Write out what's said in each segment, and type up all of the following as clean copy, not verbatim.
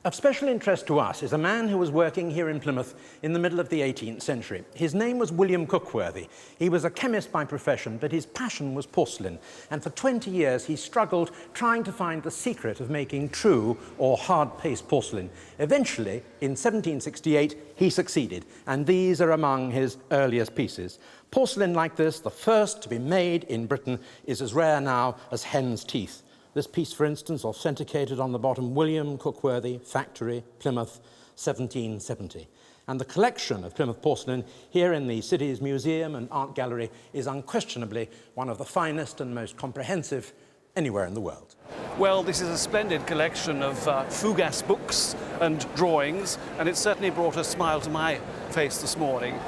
Of special interest to us is a man who was working here in Plymouth in the middle of the 18th century. His name was William Cookworthy. He was a chemist by profession, but his passion was porcelain, and for 20 years he struggled trying to find the secret of making true or hard-paste porcelain. Eventually, in 1768, he succeeded, and these are among his earliest pieces. Porcelain like this, the first to be made in Britain, is as rare now as hen's teeth. This piece, for instance, authenticated on the bottom, William Cookworthy, Factory, Plymouth, 1770. And the collection of Plymouth porcelain here in the city's museum and art gallery is unquestionably one of the finest and most comprehensive anywhere in the world. Well, this is a splendid collection of Fougas books and drawings, and it certainly brought a smile to my face this morning.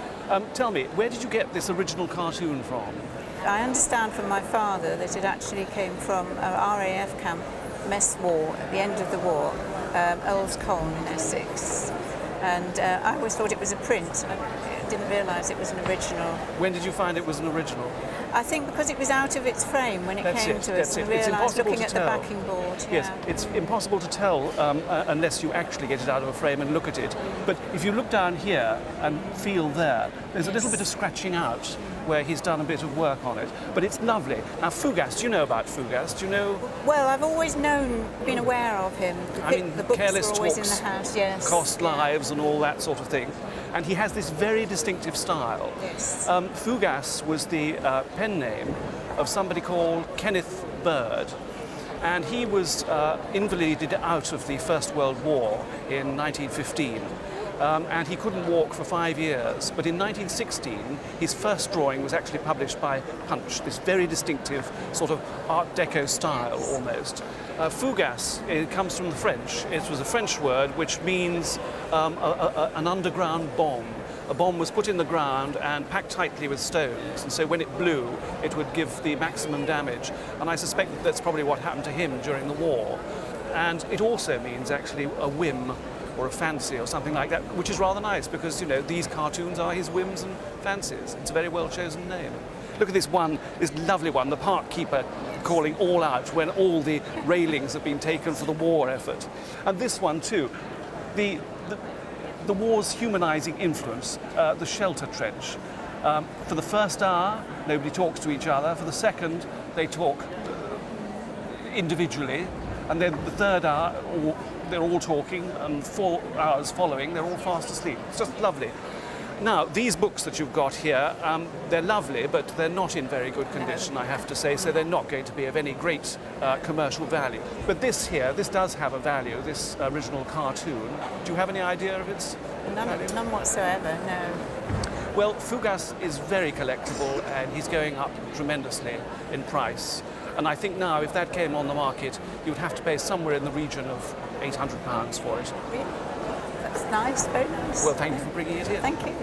Tell me, where did you get this original cartoon from? I understand from my father that it actually came from a RAF camp, mess war, at the end of the war, Earl's Colne in Essex. And I always thought it was a print. I didn't realise it was an original. When did you find it was an original? I think because it was out of its frame when it came to us. And realised, looking at the backing board. Yes, it's impossible to tell unless you actually get it out of a frame and look at it. But if you look down here and feel there, there's a little bit of scratching out where he's done a bit of work on it. But it's lovely. Now, Fougas, do you know about Fougas? Do you know? Well, I've always been aware of him. The books Careless were always Talks, in the house, yes. Cost Lives and all that sort of thing. And he has this very distinctive style. Yes. Fougas was the pen name of somebody called Kenneth Bird. And he was invalided out of the First World War in 1915. And he couldn't walk for 5 years. But in 1916, his first drawing was actually published by Punch, this very distinctive sort of Art Deco style almost. Fougas, it comes from the French. It was a French word which means an underground bomb. A bomb was put in the ground and packed tightly with stones, and so when it blew, it would give the maximum damage. And I suspect that that's probably what happened to him during the war. And it also means actually a whim or a fancy or something like that, which is rather nice because, you know, these cartoons are his whims and fancies. It's a very well-chosen name. Look at this one, this lovely one, the park keeper calling all out when all the railings have been taken for the war effort. And this one too, the war's humanising influence, the shelter trench. For the first hour, nobody talks to each other. For the second, they talk individually. And then the third hour, they're all talking, and 4 hours following, they're all fast asleep. It's just lovely. Now, these books that you've got here, they're lovely, but they're not in very good condition, I have to say, so they're not going to be of any great commercial value. But this here, this does have a value, this original cartoon. Do you have any idea of its value? None whatsoever, no. Well, Fougas is very collectible, and he's going up tremendously in price. And I think now, if that came on the market, you'd have to pay somewhere in the region of £800 for it. Really? That's nice, very nice. Well, thank you for bringing it here. Thank you.